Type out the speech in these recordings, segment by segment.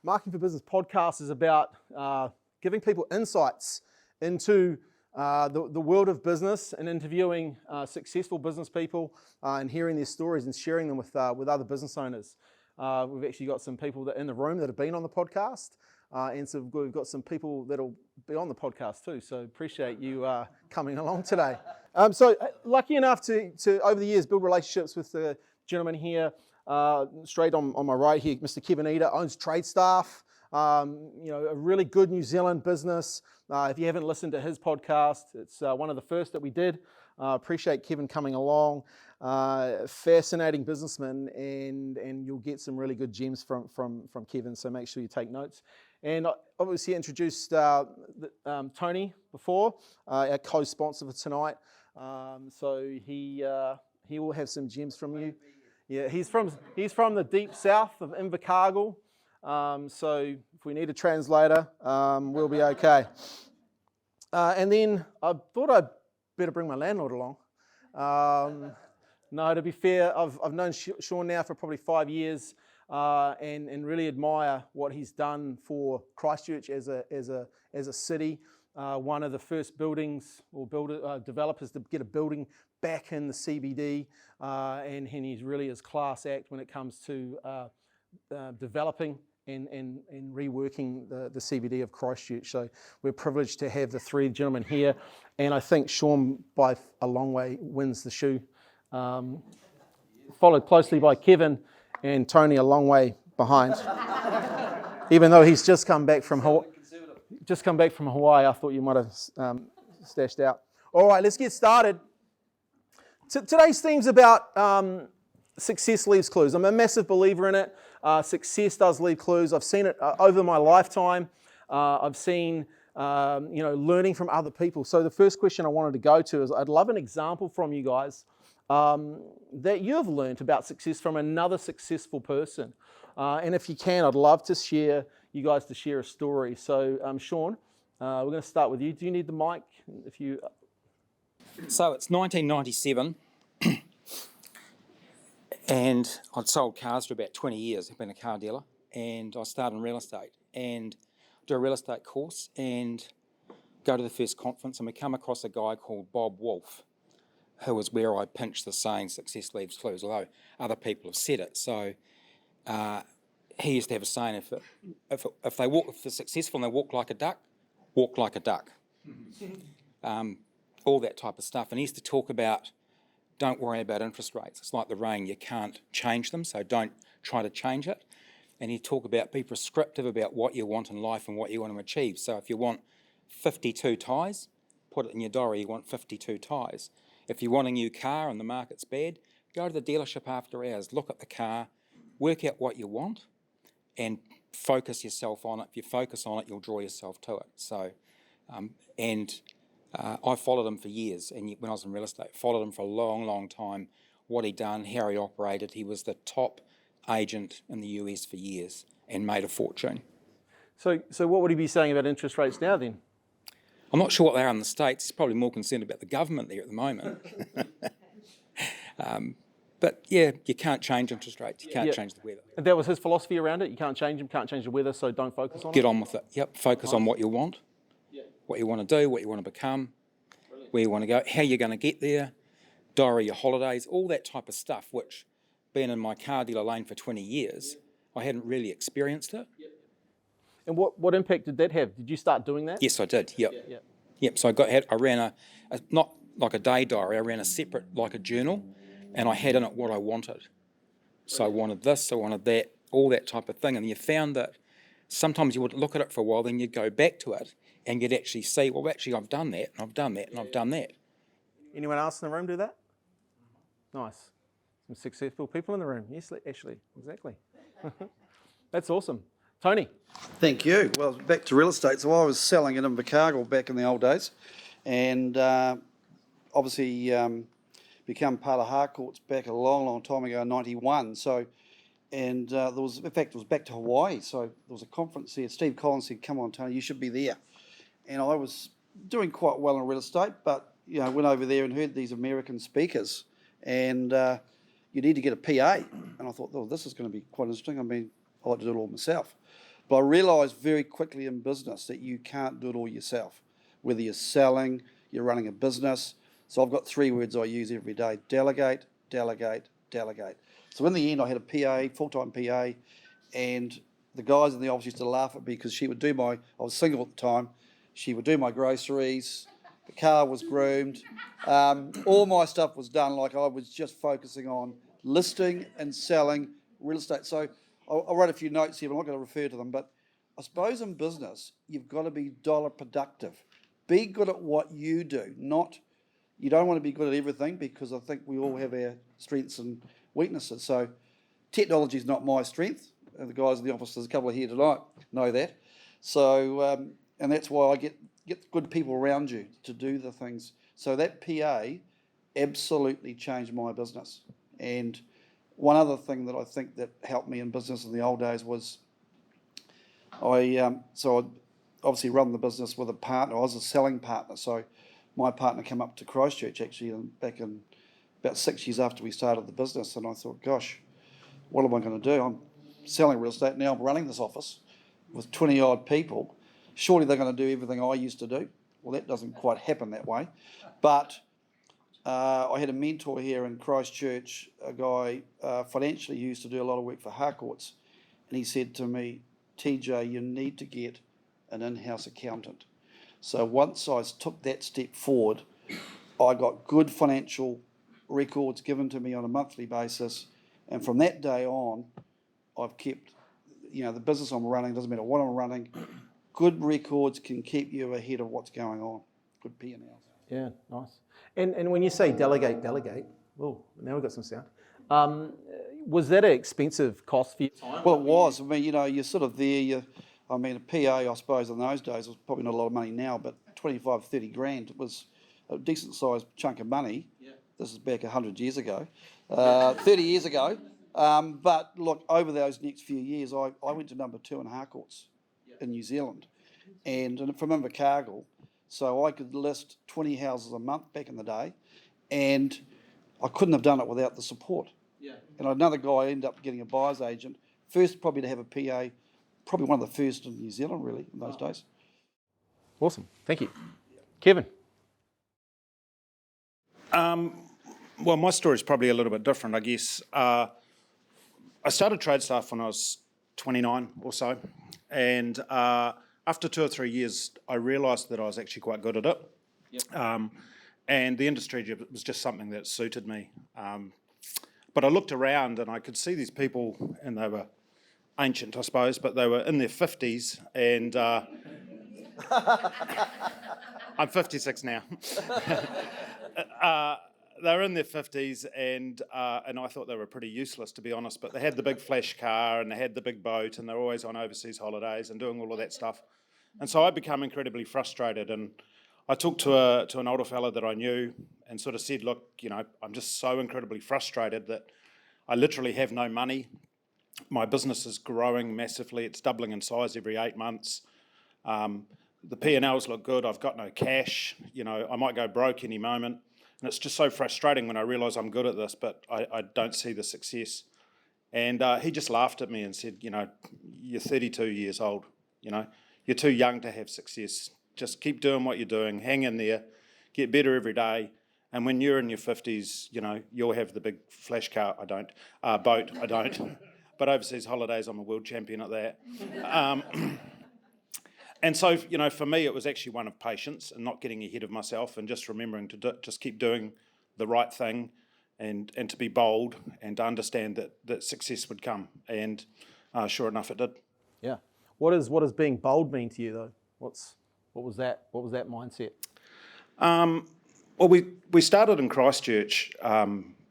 Marketing for Business podcast is about giving people insights into the world of business and interviewing successful business people and hearing their stories and sharing them with other business owners. We've actually got some people that in the room that have been on the podcast, and so we've got some people that'll be on the podcast too. So appreciate you coming along today. So lucky enough to over the years build relationships with the gentleman here. Straight on my right here, Mr. Kevin Eder owns Trade Staff, a really good New Zealand business. If you haven't listened to his podcast, it's one of the first that we did. Appreciate Kevin coming along. Fascinating businessman, and you'll get some really good gems from Kevin, so make sure you take notes. And obviously introduced Tony before, our co-sponsor for tonight. So he will have some gems from you. Yeah, he's from the deep south of Invercargill, so if we need a translator, we'll be okay. And then I thought I'd better bring my landlord along. No, to be fair, I've known Sean now for probably 5 years, and really admire what he's done for Christchurch as a city. One of the first buildings or developers to get a building back in the CBD, and he's really his class act when it comes to developing and reworking the CBD of Christchurch. So we're privileged to have the three gentlemen here, and I think Sean by a long way wins the shoe, followed closely by Kevin and Tony a long way behind. Even though he's just come back from Hawaii, I thought you might have stashed out. All right, let's get started. Today's theme's about success leaves clues. I'm a massive believer in it. Success does leave clues. I've seen it over my lifetime. I've seen, learning from other people. So the first question I wanted to go to is I'd love an example from you guys that you've learned about success from another successful person. And if you can, I'd love to share a story. So Sean, we're going to start with you. Do you need the mic? So it's 1997, and I'd sold cars for about 20 years. I've been a car dealer, and I started in real estate and do a real estate course and go to the first conference, and we come across a guy called Bob Wolf, who was where I pinched the saying, success leaves clues, although other people have said it. So he used to have a saying, if they're successful and they walk like a duck, walk like a duck. All that type of stuff. And he used to talk about, don't worry about interest rates. It's like the rain, you can't change them, so don't try to change it. And he'd talk about, be prescriptive about what you want in life and what you want to achieve. So if you want 52 ties, put it in your diary, you want 52 ties. If you want a new car and the market's bad, go to the dealership after hours, look at the car, work out what you want, and focus yourself on it. If you focus on it, you'll draw yourself to it. So, I followed him for years, and when I was in real estate, followed him for a long, long time, what he'd done, how he operated. He was the top agent in the US for years and made a fortune. So what would he be saying about interest rates now then? I'm not sure what they are in the States. He's probably more concerned about the government there at the moment. But yeah, you can't change interest rates. You can't change the weather. And that was his philosophy around it. You can't change them, can't change the weather, so don't focus on it. Get on with it. Yep, focus on what you want. What you want to do, what you want to become, where you want to go, how you're going to get there, diary your holidays, all that type of stuff, which, being in my car dealer lane for 20 years, I hadn't really experienced it. And what impact did that have? Did you start doing that? Yes, I did, yep. So I ran a not like a day diary, I ran a separate, like a journal, and I had in it what I wanted. So I wanted this, I wanted that, all that type of thing. And you found that sometimes you would look at it for a while, then you'd go back to it, and you'd actually see, well, actually, I've done that, and I've done that, and I've done that. Anyone else in the room do that? Nice. Some successful people in the room. Yes, Ashley, exactly. That's awesome. Tony. Thank you. Well, back to real estate. So I was selling in Invercargill back in the old days, and obviously become part of Harcourts back a long, long time ago, 91. So, and it was back to Hawaii. So there was a conference there. Steve Collins said, "Come on, Tony, you should be there." And I was doing quite well in real estate, but went over there and heard these American speakers, and you need to get a PA. And I thought, oh, this is going to be quite interesting. I mean, I like to do it all myself. But I realised very quickly in business that you can't do it all yourself. Whether you're selling, you're running a business. So I've got 3 words I use every day: delegate, delegate, delegate. So in the end, I had a PA, full-time PA, and the guys in the office used to laugh at me because she would do I was single at the time, she would do my groceries, the car was groomed, all my stuff was done, like I was just focusing on listing and selling real estate. So I wrote a few notes here, but I'm not going to refer to them, but I suppose in business, you've got to be dollar productive. Be good at what you do, you don't want to be good at everything, because I think we all have our strengths and weaknesses. So technology is not my strength. The guys in the office, there's a couple here tonight, know that. So, and that's why I get good people around you to do the things. So that PA absolutely changed my business. And one other thing that I think that helped me in business in the old days was I obviously run the business with a partner. I was a selling partner. So my partner came up to Christchurch actually back in about 6 years after we started the business. And I thought, gosh, what am I going to do? I'm selling real estate. Now I'm running this office with 20 odd people. Surely they're going to do everything I used to do. Well, that doesn't quite happen that way. But I had a mentor here in Christchurch, a guy financially who used to do a lot of work for Harcourts. And he said to me, TJ, you need to get an in-house accountant. So once I took that step forward, I got good financial records given to me on a monthly basis. And from that day on, I've kept, the business I'm running, doesn't matter what I'm running, good records can keep you ahead of what's going on. Good P&Ls. Yeah, nice. And when you say delegate, oh, now we've got some sound. Was that an expensive cost for you? Well, it was. I mean, you're sort of there. A PA, I suppose, in those days was probably not a lot of money now, but 25, 30 grand was a decent sized chunk of money. Yeah. This is back 100 years ago, 30 years ago. But look, over those next few years, I went to number 2 in Harcourts in New Zealand, and from Invercargill, so I could list 20 houses a month back in the day, and I couldn't have done it without the support. Yeah. And another guy ended up getting a buyer's agent, first probably to have a PA, probably one of the first in New Zealand really in those days. Awesome, thank you. Kevin? Well, my story is probably a little bit different, I guess. I started trade staff when I was 29 or so, and after 2 or 3 years, I realised that I was actually quite good at it. Yep. And the industry was just something that suited me. But I looked around and I could see these people, and they were ancient, I suppose, but they were in their 50s, and I'm 56 now. They were in their 50s, and I thought they were pretty useless, to be honest, but they had the big flash car and they had the big boat, and they were always on overseas holidays and doing all of that stuff. And so I became incredibly frustrated, and I talked to an older fella that I knew and sort of said, look, I'm just so incredibly frustrated that I literally have no money. My business is growing massively. It's doubling in size every 8 months. The P&Ls look good. I've got no cash. I might go broke any moment. And it's just so frustrating when I realise I'm good at this, but I don't see the success. And he just laughed at me and said, you're 32 years old. You're too young to have success. Just keep doing what you're doing. Hang in there. Get better every day. And when you're in your 50s, you'll have the big flash car. I don't. Boat. I don't. But overseas holidays, I'm a world champion at that. And so, for me, it was actually one of patience and not getting ahead of myself and just remembering to just keep doing the right thing and to be bold and to understand that success would come. And sure enough, it did. Yeah. What does being bold mean to you, though? What was that mindset? Well, we started in Christchurch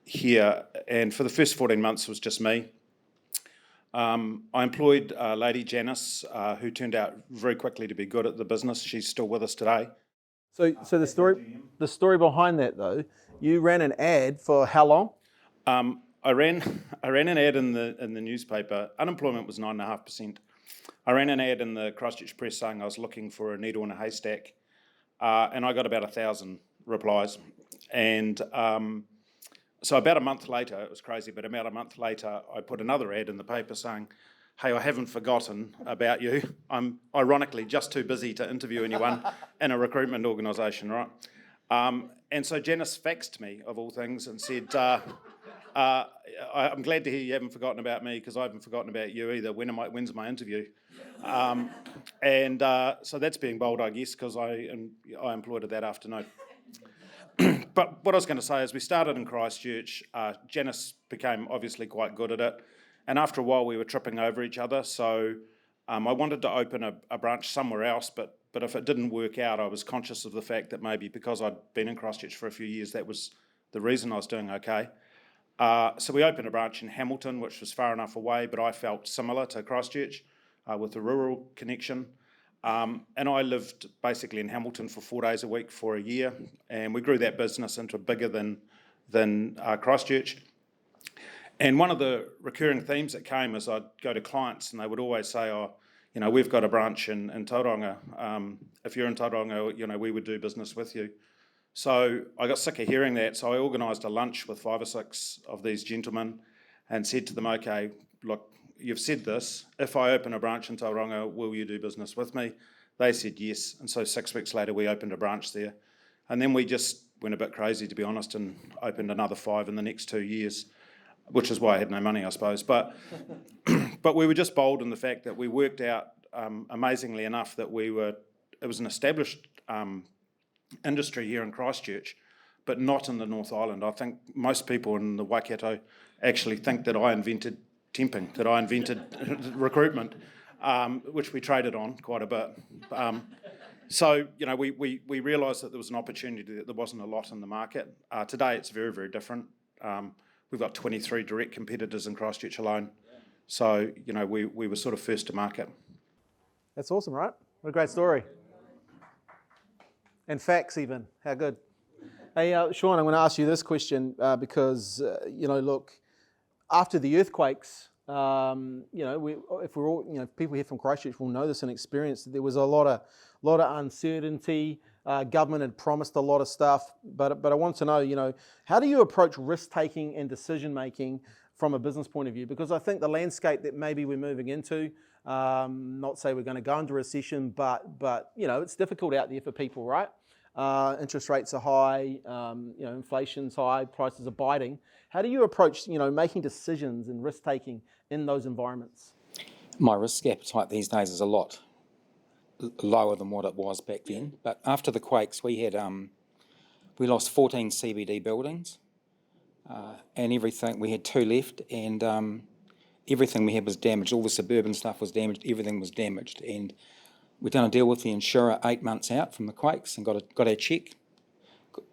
here, and for the first 14 months, it was just me. I employed Lady Janice, who turned out very quickly to be good at the business. She's still with us today. So the story behind that, though, you ran an ad for how long? I ran an ad in the newspaper. Unemployment was 9.5%. I ran an ad in the Christchurch Press saying I was looking for a needle in a haystack, and I got about 1,000 replies. And so about a month later, it was crazy, but about a month later, I put another ad in the paper saying, hey, I haven't forgotten about you. I'm ironically just too busy to interview anyone in a recruitment organisation, right? And so Janice faxed me, of all things, and said, I'm glad to hear you haven't forgotten about me, because I haven't forgotten about you either. When's my interview? So that's being bold, I guess, because I employed her that afternoon. But what I was going to say is we started in Christchurch. Janice became obviously quite good at it. And after a while, we were tripping over each other. So I wanted to open a branch somewhere else, but if it didn't work out, I was conscious of the fact that maybe because I'd been in Christchurch for a few years, that was the reason I was doing okay. So we opened a branch in Hamilton, which was far enough away, but I felt similar to Christchurch with the rural connection. And I lived basically in Hamilton for 4 days a week for a year, and we grew that business into bigger than Christchurch. And one of the recurring themes that came is I'd go to clients and they would always say, oh, we've got a branch in Tauranga. If you're in Tauranga, we would do business with you. So I got sick of hearing that, so I organised a lunch with 5 or 6 of these gentlemen and said to them, okay, look, you've said this. If I open a branch in Tauranga, will you do business with me? They said yes, and so 6 weeks later we opened a branch there. And then we just went a bit crazy, to be honest, and opened another 5 in the next 2 years, which is why I had no money, I suppose. But we were just bold in the fact that we worked out, amazingly enough, that it was an established industry here in Christchurch, but not in the North Island. I think most people in the Waikato actually think that I invented temping, that I invented recruitment, which we traded on quite a bit. So we realised that there was an opportunity, that there wasn't a lot in the market. Today it's very, very different. We've got 23 direct competitors in Christchurch alone. So, we were sort of first to market. That's awesome, right? What a great story. And facts even. How good. Hey, Sean, I'm going to ask you this question because, look, after the earthquakes, if we're all, people here from Christchurch will know this and experience that there was a lot of uncertainty. Government had promised a lot of stuff, but I want to know, how do you approach risk-taking and decision-making from a business point of view? Because I think the landscape that maybe we're moving into, not say we're going to go into recession, but it's difficult out there for people, right? Interest rates are high, inflation's high, prices are biting. How do you approach, making decisions and risk-taking in those environments? My risk appetite these days is a lot lower than what it was back then. But after the quakes, we lost 14 CBD buildings, and everything. We had 2 left, and everything we had was damaged. All the suburban stuff was damaged. Everything was damaged, and we'd done a deal with the insurer 8 months out from the quakes and got our cheque,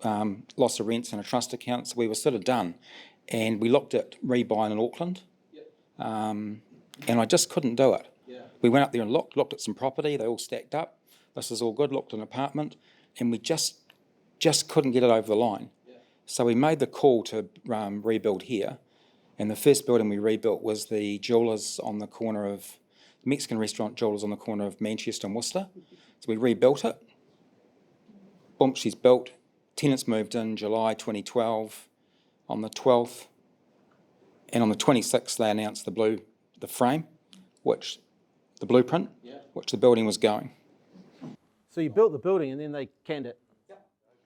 loss of rents and a trust account, so we were sort of done. And we looked at rebuying in Auckland, and I just couldn't do it. We went up there and looked at some property. They all stacked up. This is all good. Looked at an apartment, and we just couldn't get it over the line. So we made the call to rebuild here, and the first building we rebuilt was the Jewellers on the corner of Mexican restaurant Jewellers on the corner of Manchester and Worcester. So we rebuilt it. Boom, she's built. Tenants moved in July 2012. On the 12th, and on the 26th, they announced the frame, the blueprint, which the building was going. So you built the building and then they canned it?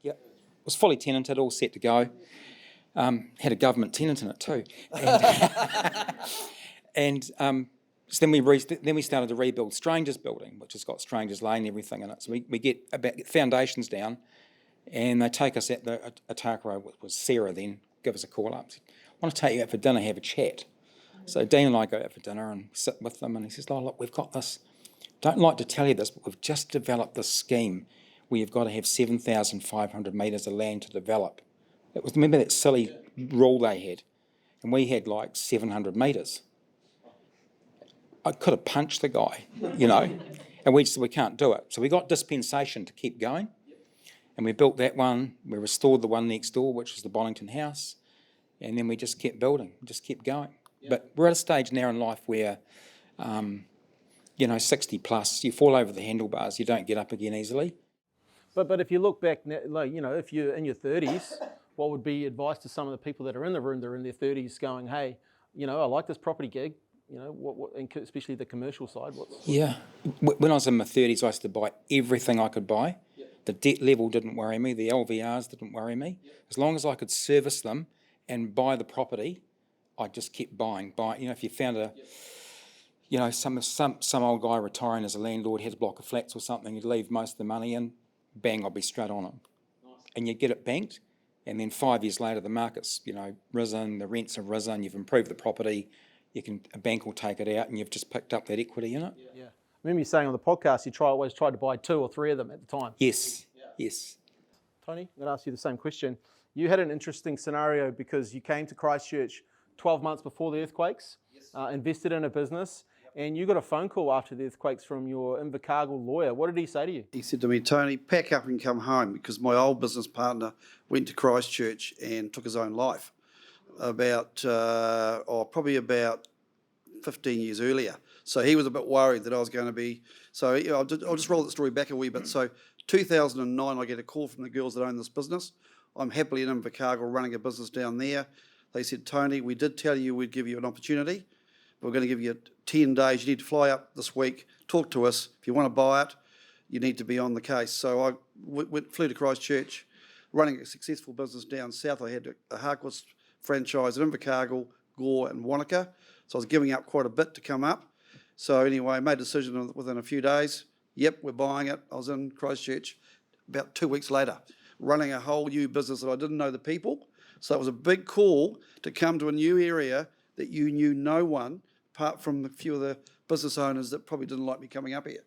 Yep. It was fully tenanted, all set to go. Had a government tenant in it too. So then we started to rebuild Stranger's building, which has got Stranger's Lane and everything in it. So we get about foundations down, and they take us at the Atakaro, which was Sarah then, give us a call up. Said, I want to take you out for dinner, have a chat. So Dean and I go out for dinner and sit with them, and he says, look, we've got this. Don't like to tell you this, but we've just developed this scheme where you've got to have 7,500 metres of land to develop. Remember that silly rule they had? And we had like 700 metres. I could have punched the guy, and we said we can't do it. So we got dispensation to keep going, and we built that one. We restored the one next door, which was the Bollington House, and then we just kept building, just kept going. But we're at a stage now in life where, 60 plus, you fall over the handlebars, you don't get up again easily. But if you look back, if you're in your 30s, what would be advice to some of the people that are in the room, they're in their 30s going, hey, I like this property gig, You know, and especially the commercial side. Yeah. When I was in my 30s, I used to buy everything I could buy. The debt level didn't worry me. The LVRs didn't worry me. As long as I could service them and buy the property, I just kept buying. You know, if you found some old guy retiring as a landlord, had a block of flats or something, you'd leave most of the money in, bang, I'd be straight on him. And you get it banked, and then 5 years later, the market's, risen, the rents have risen, you've improved the property, a bank will take it out, and you've just picked up that equity in it. Yeah. I remember you saying on the podcast you always tried to buy 2 or 3 of them at the time. Yes, yes. Tony, I'm going to ask you the same question. You had an interesting scenario because you came to Christchurch 12 months before the earthquakes, invested in a business, and you got a phone call after the earthquakes from your Invercargill lawyer. What did he say to you? He said to me, Tony, pack up and come home, because my old business partner went to Christchurch and took his own life probably about 15 years earlier. So he was a bit worried that I was going to be... So I'll just roll the story back a wee bit. So 2009, I get a call from the girls that own this business. I'm happily in Invercargill running a business down there. They said, Tony, we did tell you we'd give you an opportunity. We're going to give you 10 days. You need to fly up this week, talk to us. If you want to buy it, you need to be on the case. So I flew to Christchurch, running a successful business down south. I had a Harcourts franchise in Invercargill, Gore and Wanaka. So I was giving up quite a bit to come up. So anyway, I made a decision within a few days. Yep, we're buying it. I was in Christchurch about 2 weeks later, running a whole new business that I didn't know the people. So it was a big call to come to a new area that you knew no one, apart from a few of the business owners that probably didn't like me coming up here.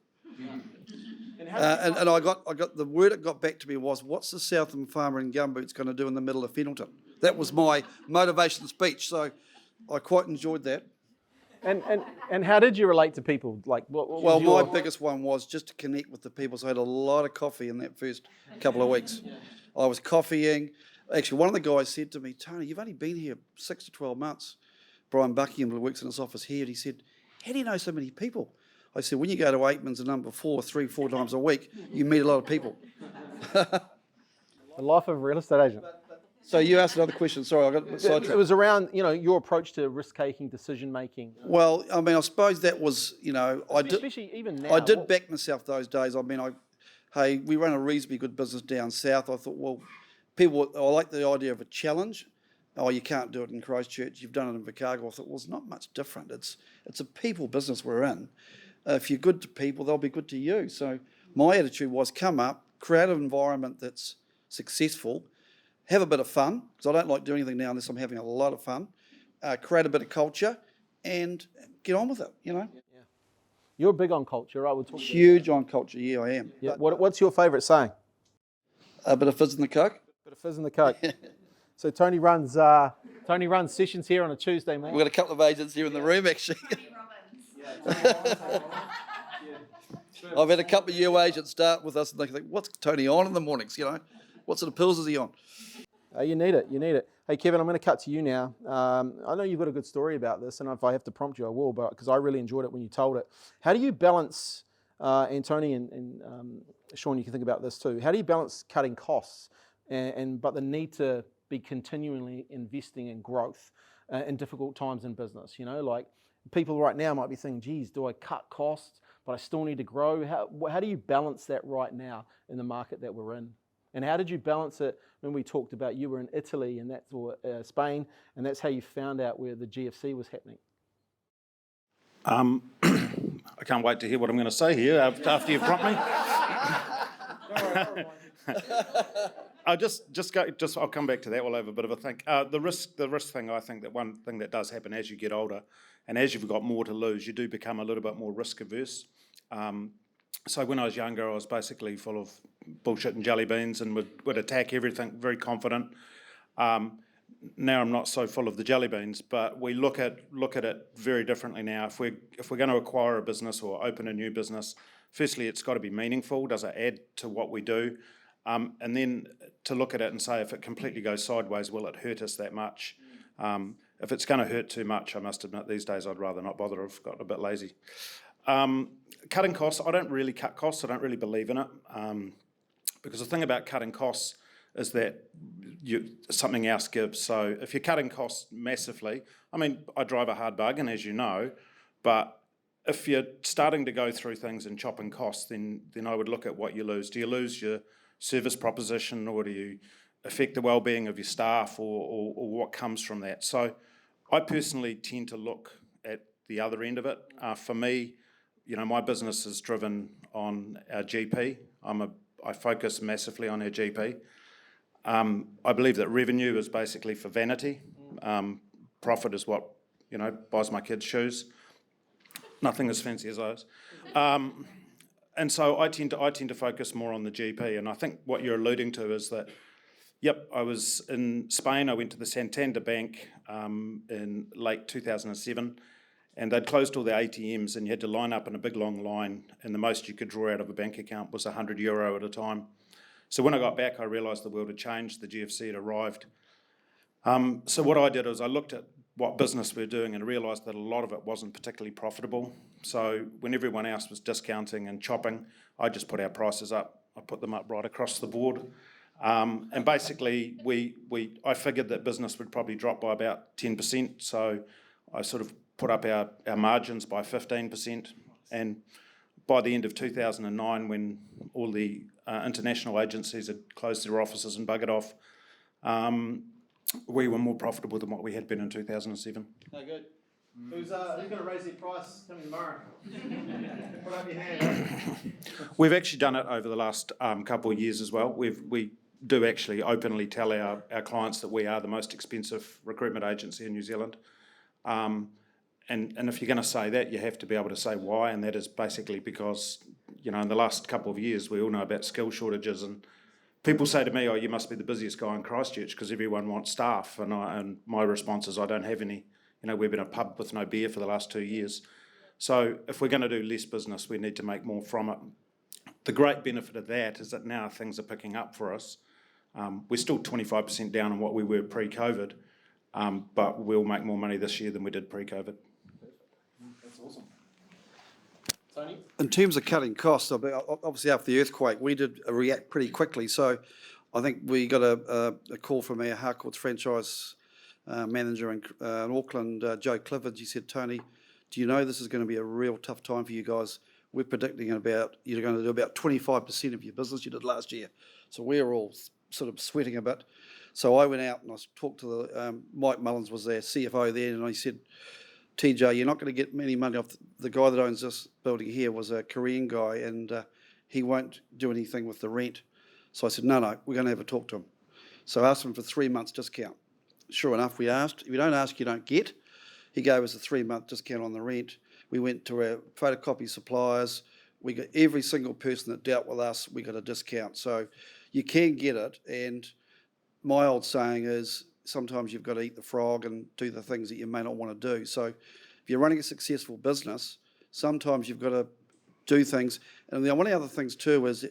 And I got the word that got back to me was, what's the Southern farmer in gumboots going to do in the middle of Fennelton? That was my motivation speech. So I quite enjoyed that. And how did you relate to people? Like, Well, my biggest one was just to connect with the people. So I had a lot of coffee in that first couple of weeks. I was coffeeing. Actually, one of the guys said to me, Tony, you've only been here 6 to 12 months. Brian Buckingham, who works in his office here, and he said, how do you know so many people? I said, when you go to Aikman's and number 4, 3-4 times a week, you meet a lot of people. The life of a real estate agent. So you asked another question. Sorry, I got sidetracked. It was around, your approach to risk-taking, decision-making. Well, I mean, I suppose that was, Especially even now. I did back myself those days. I mean, we run a reasonably good business down south. I thought, well, I like the idea of a challenge. Oh, you can't do it in Christchurch. You've done it in Invercargill. I thought, well, it's not much different. It's a people business we're in. If you're good to people, they'll be good to you. So my attitude was come up, create an environment that's successful, have a bit of fun, because I don't like doing anything now unless I'm having a lot of fun, create a bit of culture, and get on with it, Yeah. You're big on culture, right? Huge on culture, yeah, I am. Yeah. What's your favourite saying? A bit of fizz in the Coke. Bit of fizz in the Coke. So Tony runs sessions here on a Tuesday morning. We've got a couple of agents here in the room, actually. I've had a couple of new agents start with us and they think, what's Tony on in the mornings, What sort of pills is he on? You need it. Hey, Kevin, I'm going to cut to you now. I know you've got a good story about this, and if I have to prompt you, I will, but because I really enjoyed it when you told it. How do you balance, and Tony and Sean, you can think about this too, how do you balance cutting costs but the need to be continually investing in growth in difficult times in business? Like people right now might be thinking, geez, do I cut costs, but I still need to grow? How do you balance that right now in the market that we're in? And how did you balance it when we talked about you were in Italy or Spain, and that's how you found out where the GFC was happening? I can't wait to hear what I'm going to say here after you prompt me. I'll come back to that. We'll have a bit of a think. The risk thing, I think that one thing that does happen as you get older and as you've got more to lose, you do become a little bit more risk averse. So when I was younger, I was basically full of bullshit and jelly beans and would attack everything, very confident. Now I'm not so full of the jelly beans, but we look at it very differently now. If we're going to acquire a business or open a new business, firstly it's got to be meaningful. Does it add to what we do? And then to look at it and say, if it completely goes sideways, will it hurt us that much? If it's going to hurt too much, I must admit these days I'd rather not bother. I've got a bit lazy. Cutting costs, I don't really cut costs. I don't really believe in it. Because the thing about cutting costs is that something else gives. So if you're cutting costs massively, I mean, I drive a hard bargain, as you know. But if you're starting to go through things and chopping costs, then I would look at what you lose. Do you lose your service proposition, or do you affect the well-being of your staff, or what comes from that? So I personally tend to look at the other end of it. For me, my business is driven on our GP. I focus massively on our GP. I believe that revenue is basically for vanity. Profit is what, buys my kids shoes. Nothing as fancy as those. And so I tend to focus more on the GP. And I think what you're alluding to is that, I was in Spain. I went to the Santander Bank in late 2007, and they'd closed all the ATMs, and you had to line up in a big long line, and the most you could draw out of a bank account was €100 at a time. So when I got back, I realised the world had changed, the GFC had arrived. So what I did is I looked at what business we were doing and realised that a lot of it wasn't particularly profitable. So when everyone else was discounting and chopping, I just put our prices up. I put them up right across the board. And basically, I figured that business would probably drop by about 10%. So I sort of put up our margins by 15%. And by the end of 2009, when all the international agencies had closed their offices and buggered off, we were more profitable than what we had been in 2007. No, good. Who's going to raise their price coming tomorrow? Put up your hand. We've actually done it over the last couple of years as well. We do actually openly tell our clients that we are the most expensive recruitment agency in New Zealand. And if you're going to say that, you have to be able to say why, and that is basically because, in the last couple of years, we all know about skill shortages, and people say to me, you must be the busiest guy in Christchurch because everyone wants staff, and my response is I don't have any. We've been a pub with no beer for the last 2 years. So if we're going to do less business, we need to make more from it. The great benefit of that is that now things are picking up for us. We're still 25% down on what we were pre-COVID, but we'll make more money this year than we did pre-COVID. That's awesome. Tony? In terms of cutting costs, obviously after the earthquake, we did react pretty quickly. So I think we got a call from our Harcourts franchise manager in Auckland, Joe Clifford. He said, Tony, do you know this is going to be a real tough time for you guys? We're predicting you're going to do about 25% of your business you did last year. So we're all sort of sweating a bit. So I went out and I talked to Mike Mullins was their CFO there, and I said, TJ, you're not going to get any money off the guy that owns this building here was a Korean guy, and he won't do anything with the rent. So I said, no, we're going to have a talk to him. So I asked him for 3 months discount. Sure enough, we asked. If you don't ask, you don't get. He gave us a 3-month discount on the rent. We went to our photocopy suppliers. We got every single person that dealt with us, we got a discount. So you can get it. And my old saying is sometimes you've got to eat the frog and do the things that you may not want to do. So if you're running a successful business, sometimes you've got to do things. And one of the other things too is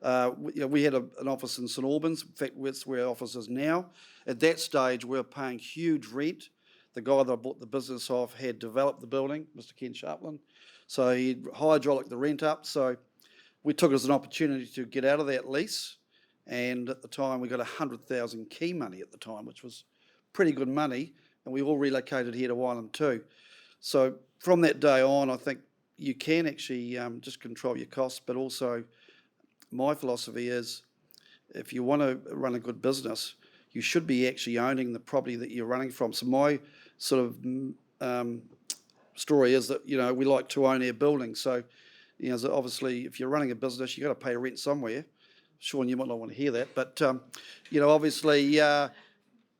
we had an office in St Albans. In fact, that's where our office is now. At that stage, we were paying huge rent. The guy that I bought the business off had developed the building, Mr. Ken Sharpland. So he'd hydraulic the rent up. So we took it as an opportunity to get out of that lease. And at the time, we got 100,000 key money at the time, which was pretty good money. And we all relocated here to Wylam too. So from that day on, I think you can actually just control your costs, but also my philosophy is if you want to run a good business, you should be actually owning the property that you're running from. So my sort of story is that, we like to own our buildings. So, so obviously if you're running a business, you've got to pay rent somewhere. Sean, you might not want to hear that, but, obviously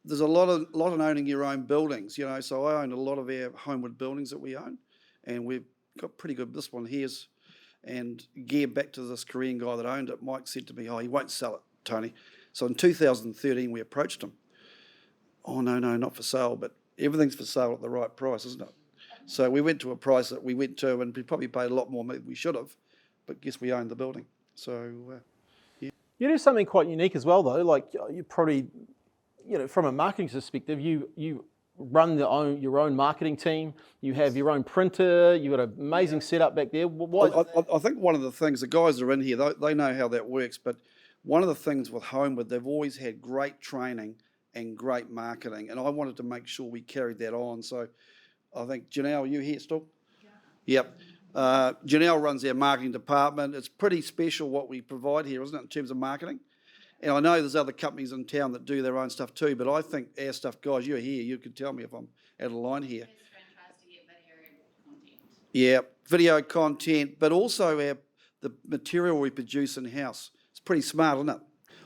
there's a lot of owning your own buildings, So I own a lot of our Holmwood buildings that we own, and we've got pretty good. This one here's, and gear back to this Korean guy that owned it. Mike said to me, he won't sell it, Tony. So in 2013, we approached him. Oh, no, not for sale, but everything's for sale at the right price, isn't it? So we went to a price that we went to, and we probably paid a lot more than we should have, but guess we owned the building. So, yeah. You do something quite unique as well, though. Like you probably, from a marketing perspective, you run your own marketing team. You have your own printer. You've got an amazing setup back there. I think one of the things, the guys that are in here, they know how that works, but one of the things with Holmwood, they've always had great training and great marketing, and I wanted to make sure we carried that on. So I think, Janelle, are you here still? Yep. Janelle runs our marketing department. It's pretty special what we provide here, isn't it, in terms of marketing? And I know there's other companies in town that do their own stuff too, but I think our stuff, guys, you're here, you can tell me if I'm out of line here. It's fantastic to get video content. Yeah, video content, but also the material we produce in-house. It's pretty smart, isn't it?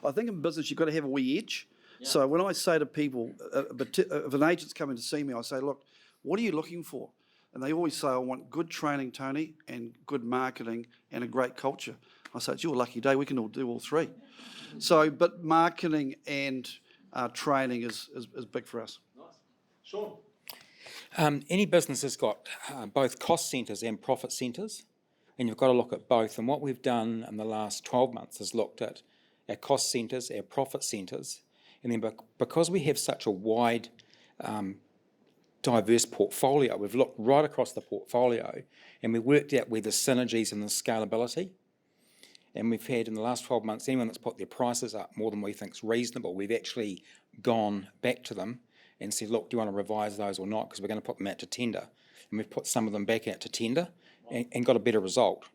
I think in business you've got to have a wee edge. Yeah. So when I say to people, if an agent's coming to see me, I say, look, what are you looking for? And they always say, I want good training, Tony, and good marketing and a great culture. I say, it's your lucky day, we can all do all three. So, but marketing and training is big for us. Nice. Sean? Any business has got both cost centres and profit centres, and you've got to look at both. And what we've done in the last 12 months is looked at our cost centres, our profit centres, and then because we have such a wide, diverse portfolio, we've looked right across the portfolio and we worked out where the synergies and the scalability. And we've had, in the last 12 months, anyone that's put their prices up more than we think is reasonable, we've actually gone back to them and said, look, do you want to revise those or not? Because we're going to put them out to tender. And we've put some of them back out to tender and got a better result.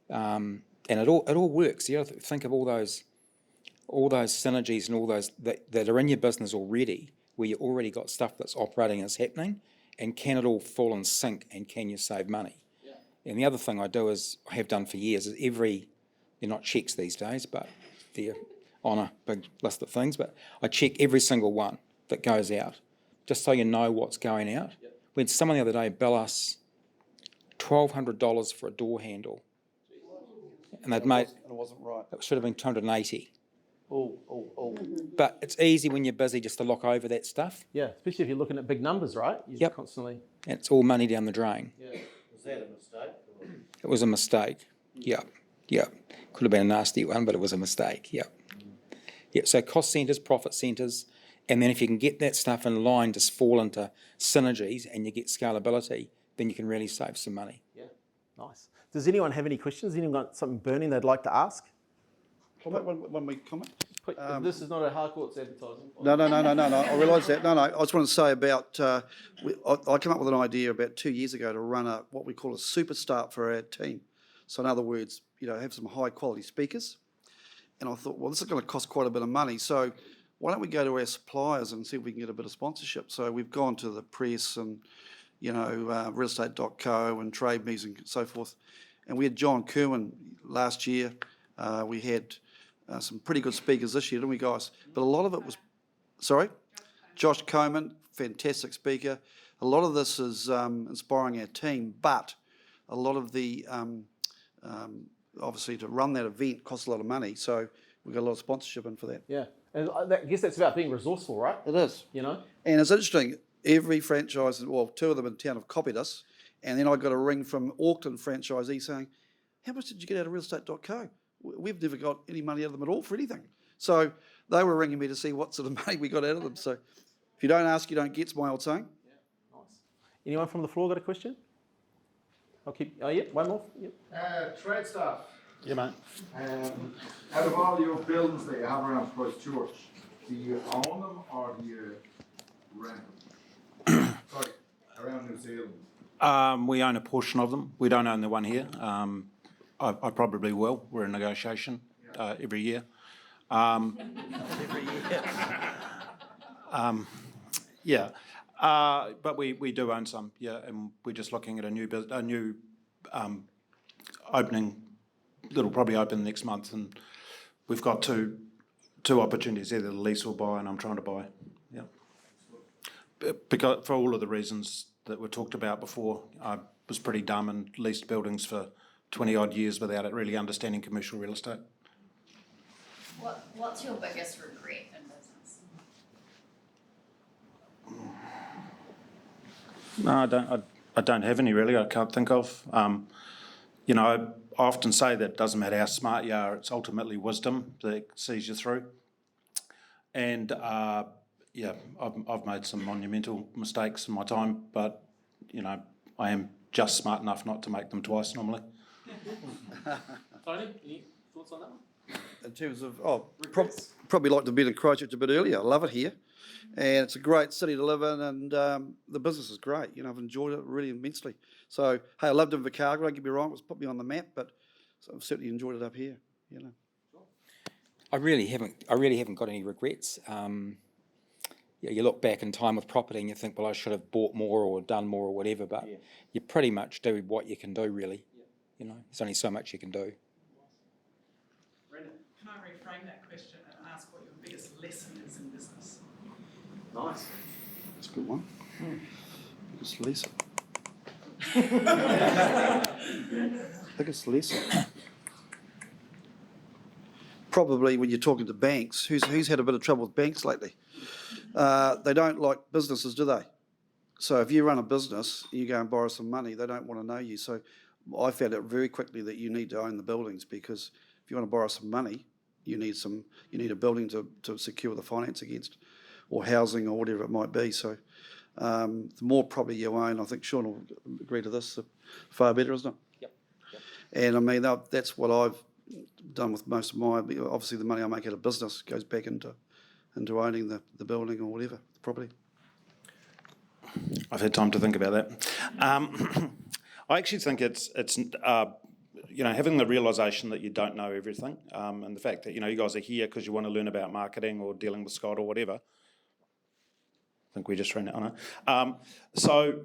And it all works. You have to think of all those synergies and all those that are in your business already, where you already got stuff that's operating as happening, and can it all fall in sync and can you save money? Yeah. And the other thing I do is, I have done for years, is they're not checks these days, but they're on a big list of things, but I check every single one that goes out, just so you know what's going out. Yep. We had someone the other day bill us $1,200 for a door handle, and they'd made, It wasn't right. it should have been $280. Oh. But it's easy when you're busy just to look over that stuff. Yeah, especially if you're looking at big numbers, right? You're constantly. And it's all money down the drain. Yeah. Was that a mistake? It was a mistake. Yeah. Could have been a nasty one, but it was a mistake. Yeah. So cost centres, profit centres, and then if you can get that stuff in line to fall into synergies and you get scalability, then you can really save some money. Yeah, nice. Does anyone have any questions? Anyone got something burning they'd like to ask? When we comment? This is not a Harcourts advertising. No. I realise that. No. I just want to say about, I came up with an idea about 2 years ago to run what we call a super start for our team. So in other words, have some high quality speakers. And I thought, well, this is going to cost quite a bit of money. So why don't we go to our suppliers and see if we can get a bit of sponsorship? So we've gone to the press and, realestate.co and trade me's and so forth. And we had John Kerwin last year. We had some pretty good speakers this year, didn't we, guys? But a lot of it was, sorry? Josh Coman, fantastic speaker. A lot of this is inspiring our team, but a lot of the, obviously to run that event costs a lot of money, so we've got a lot of sponsorship in for that. Yeah, and I guess that's about being resourceful, right? It is. And it's interesting, every franchise, well, 2 of them in town have copied us, and then I got a ring from Auckland franchisee saying, how much did you get out of realestate.co? We've never got any money out of them at all for anything. So they were ringing me to see what sort of money we got out of them. So if you don't ask, you don't get, is my old saying. Yeah, nice. Anyone from the floor got a question? I'll keep, one more. Yep. Trade stuff. Yeah, mate. Out of all your buildings that you have around Christchurch, do you own them or do you rent them? Sorry, around New Zealand. We own a portion of them. We don't own the one here. I probably will. We're in negotiation every year. Every year. But we do own some, and we're just looking at a new opening that'll probably open next month, and we've got two opportunities, either lease or buy, and I'm trying to buy. Because for all of the reasons that were talked about before, I was pretty dumb and leased buildings for 20 odd years without it really understanding commercial real estate. What's your biggest regret in business? No, I don't have any really. I can't think of. I often say that it doesn't matter how smart you are; it's ultimately wisdom that sees you through. And I've made some monumental mistakes in my time, but I am just smart enough not to make them twice normally. Tony, any thoughts on that one? In terms of, probably like to be in Christchurch a bit earlier. I love it here. and it's a great city to live in, and the business is great. You know, I've enjoyed it really immensely. So, hey, I loved Invercargill, don't get me wrong, it's put me on the map, but I've certainly enjoyed it up here, you know. I really haven't got any regrets. Yeah, you look back in time with property and you think, well, I should have bought more or done more or whatever, but you pretty much do what you can do, really. You know, there's only so much you can do. Brendan, can I reframe that question and ask what your biggest lesson is in business? Nice. That's a good one. Biggest lesson. Biggest lesson. Probably when you're talking to banks, who's had a bit of trouble with banks lately? They don't like businesses, do they? So if you run a business, you go and borrow some money, they don't want to know you. So I found out very quickly that you need to own the buildings, because if you want to borrow some money, you need a building to secure the finance against, or housing, or whatever it might be. So the more property you own, I think Sean will agree to this, the far better, isn't it? Yep. And I mean, that's what I've done with most of my, obviously the money I make out of business goes back into owning the building or whatever, the property. I've had time to think about that. I actually think it's you know, having the realisation that you don't know everything, and the fact that, you know, you guys are here because you want to learn about marketing or dealing with Scott or whatever. I think we just ran it on it. So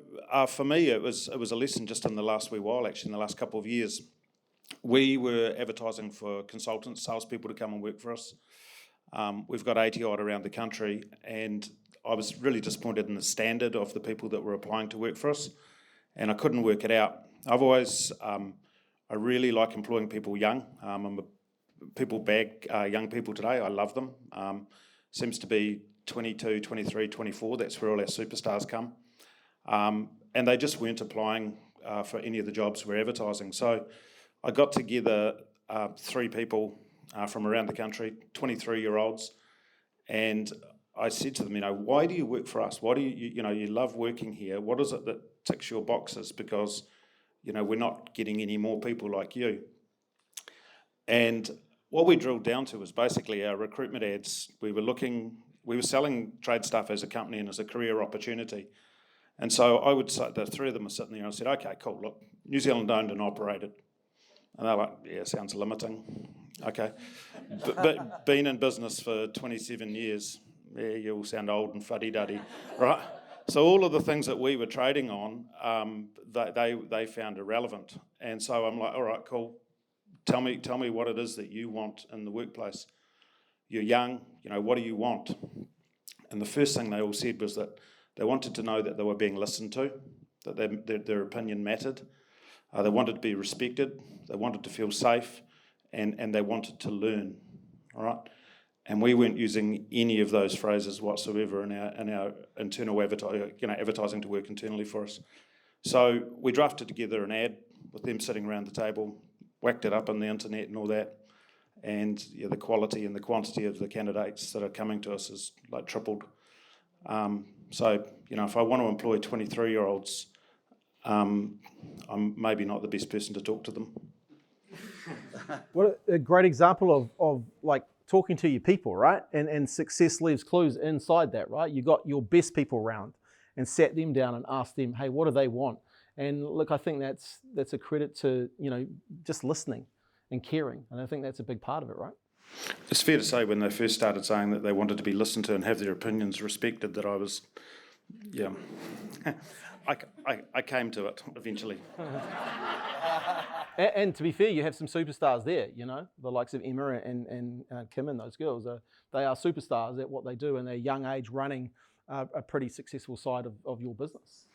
for me, it was a lesson just in the last wee while, actually, in the last couple of years. We were advertising for consultants, salespeople to come and work for us. We've got 80 odd around the country, and I was really disappointed in the standard of the people that were applying to work for us, and I couldn't work it out. I've always, I really like employing people young. People bag young people today. I love them. Seems to be 22, 23, 24. That's where all our superstars come. And they just weren't applying for any of the jobs we're advertising. So I got together 3 people from around the country, 23-year-olds, and I said to them, you know, why do you work for us? Why do you love working here? What is it that ticks your boxes? Because, you know, we're not getting any more people like you. And what we drilled down to was basically our recruitment ads. We were selling trade stuff as a company and as a career opportunity. And so I would say, the 3 of them were sitting there, and I said, okay, cool, look, New Zealand owned and operated. And they're like, yeah, sounds limiting. Okay. But been in business for 27 years, yeah, you all sound old and fuddy-duddy, right? So all of the things that we were trading on, they found irrelevant. And so I'm like, all right, cool. Tell me what it is that you want in the workplace. You're young, you know, what do you want? And the first thing they all said was that they wanted to know that they were being listened to, that their opinion mattered. They wanted to be respected, they wanted to feel safe, and they wanted to learn, all right? And we weren't using any of those phrases whatsoever in our internal advertising to work internally for us. So we drafted together an ad with them sitting around the table, whacked it up on the internet and all that, and yeah, the quality and the quantity of the candidates that are coming to us is like tripled. So, you know, if I want to employ 23-year-olds, I'm maybe not the best person to talk to them. What a great example of like talking to your people, right? And success leaves clues inside that, right? You got your best people around and sat them down and asked them, hey, what do they want? And look, I think that's a credit to, you know, just listening and caring. And I think that's a big part of it, right? It's fair to say when they first started saying that they wanted to be listened to and have their opinions respected, that I was, yeah, I came to it eventually. And to be fair, you have some superstars there, you know, the likes of Emma and Kim and those girls. They are superstars at what they do, and they're young age running a pretty successful side of your business.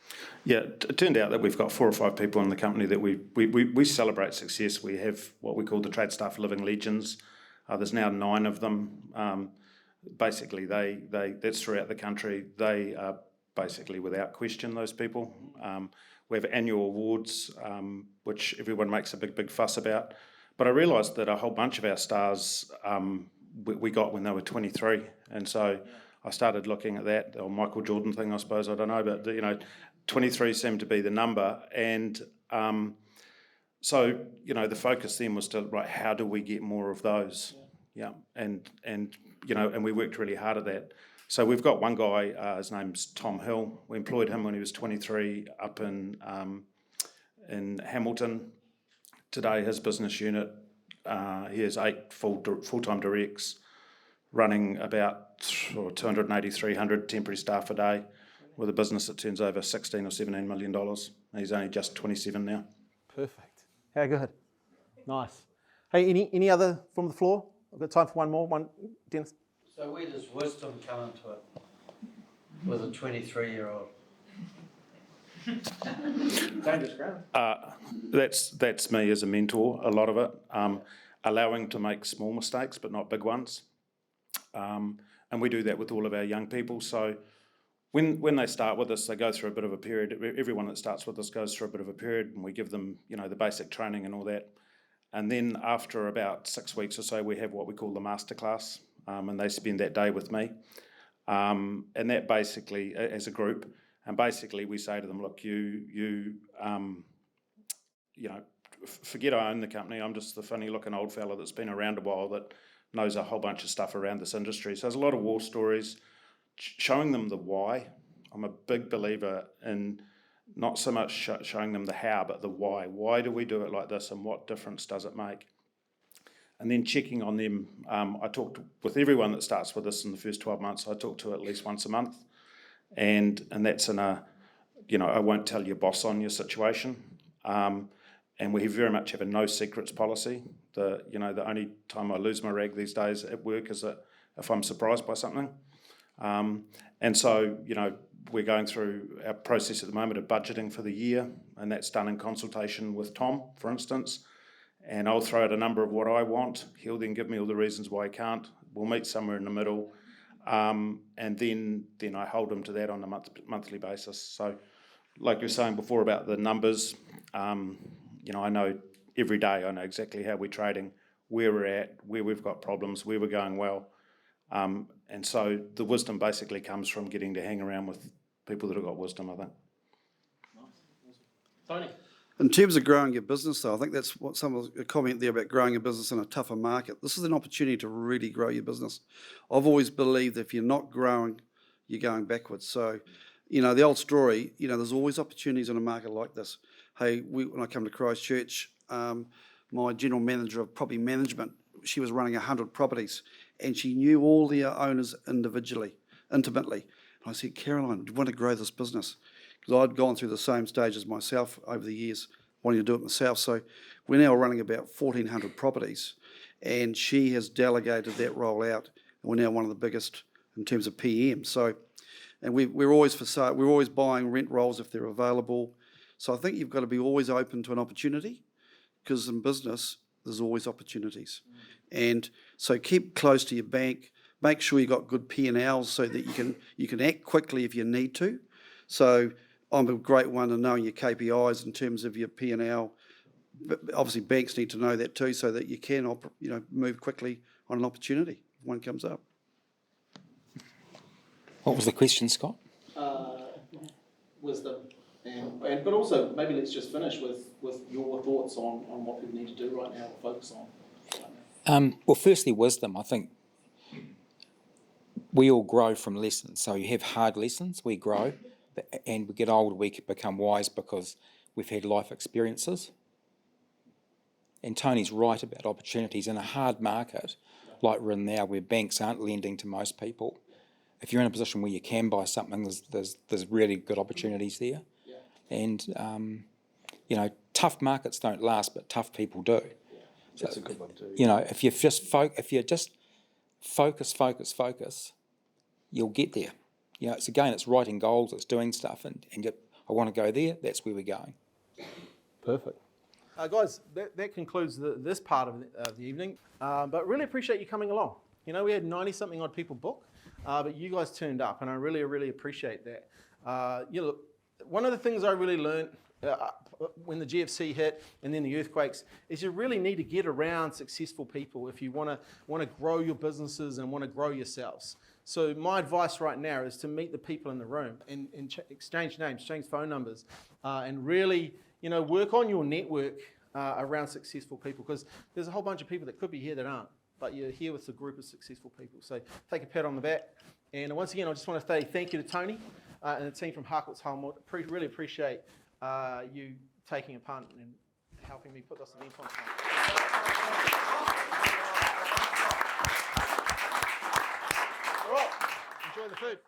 Yeah, it turned out that we've got 4 or 5 people in the company that we celebrate success. We have what we call the Trade Staff Living Legends. There's now 9 of them. Basically, that's throughout the country. They are basically without question those people. We have annual awards, which everyone makes a big fuss about. But I realised that a whole bunch of our stars we got when they were 23, and so I started looking at that, or Michael Jordan thing, I suppose, I don't know, but you know, 23 seemed to be the number, and so you know, the focus then was to, right, how do we get more of those? Yeah, and you know, and we worked really hard at that. So we've got one guy, his name's Tom Hill. We employed him when he was 23 up in Hamilton. Today, his business unit, he has 8 full-time directs, running about 280, 300 temporary staff a day, with a business that turns over $16 or $17 million. He's only just 27 now. Perfect. How good. Nice. Hey, any other from the floor? I've got time for one more. One, Dennis. So where does wisdom come into it with a 23-year-old? Dangerous ground. That's me as a mentor, a lot of it. Allowing to make small mistakes, but not big ones. And we do that with all of our young people. So when they start with us, they go through a bit of a period. Everyone that starts with us goes through a bit of a period, and we give them, the basic training and all that. And then after about 6 weeks or so, we have what we call the masterclass, and they spend that day with me. And that basically, as a group, and basically we say to them, look, forget I own the company. I'm just the funny-looking old fella that's been around a while that knows a whole bunch of stuff around this industry. So there's a lot of war stories, showing them the why. I'm a big believer in not so much showing them the how, but the why. Why do we do it like this, and what difference does it make? And then checking on them. I talked with everyone that starts with us in the first 12 months. I talk to at least once a month, and that's in a, I won't tell your boss on your situation. And we very much have a no secrets policy. The only time I lose my rag these days at work is if I'm surprised by something. And so, we're going through our process at the moment of budgeting for the year, and that's done in consultation with Tom, for instance. And I'll throw out a number of what I want. He'll then give me all the reasons why he can't. We'll meet somewhere in the middle. And then I hold him to that on a monthly basis. So, like you were saying before about the numbers, I know every day, I know exactly how we're trading, where we're at, where we've got problems, where we're going well. And so the wisdom basically comes from getting to hang around with people that have got wisdom, I think. Tony. In terms of growing your business, though, I think that's what some of the comment there about growing a business in a tougher market. This is an opportunity to really grow your business. I've always believed that if you're not growing, you're going backwards. So, the old story, there's always opportunities in a market like this. Hey, when I come to Christchurch, my general manager of property management, she was running 100 properties, and she knew all the owners intimately. And I said, Caroline, do you want to grow this business? Because I'd gone through the same stages myself over the years, wanting to do it myself. So we're now running about 1,400 properties, and she has delegated that role out, and we're now one of the biggest in terms of PM. So, and we're always for sale. We're always buying rent rolls if they're available. So I think you've got to be always open to an opportunity, because in business there's always opportunities. And so keep close to your bank. Make sure you've got good P&Ls so that you can act quickly if you need to. So I'm a great one in knowing your KPIs in terms of your P&L. But obviously banks need to know that too, so that you can move quickly on an opportunity if one comes up. What was the question, Scott? Wisdom. But also, maybe let's just finish with your thoughts on what people need to do right now or focus on. Well, firstly, wisdom. I think we all grow from lessons. So you have hard lessons, we grow, and we get older, we become wise because we've had life experiences. And Tony's right about opportunities in a hard market like we're in now, where banks aren't lending to most people. If you're in a position where you can buy something, there's really good opportunities there. Yeah. And tough markets don't last, but tough people do. So, that's a good one too. If you just focus, you'll get there. It's writing goals, it's doing stuff, and I want to go there. That's where we're going. Perfect. Guys, that concludes this part of the evening. But really appreciate you coming along. We had 90-something odd people book, but you guys turned up, and I really, really appreciate that. Look, one of the things I really learned when the GFC hit and then the earthquakes is you really need to get around successful people if you want to grow your businesses and want to grow yourselves. So my advice right now is to meet the people in the room and exchange names, exchange phone numbers, and really work on your network around successful people, because there's a whole bunch of people that could be here that aren't. but you're here with a group of successful people. So take a pat on the back. And once again, I just want to say thank you to Tony and the team from Harcourts Holmwood. Really appreciate you taking a punt and helping me put this event on. All right, enjoy the food.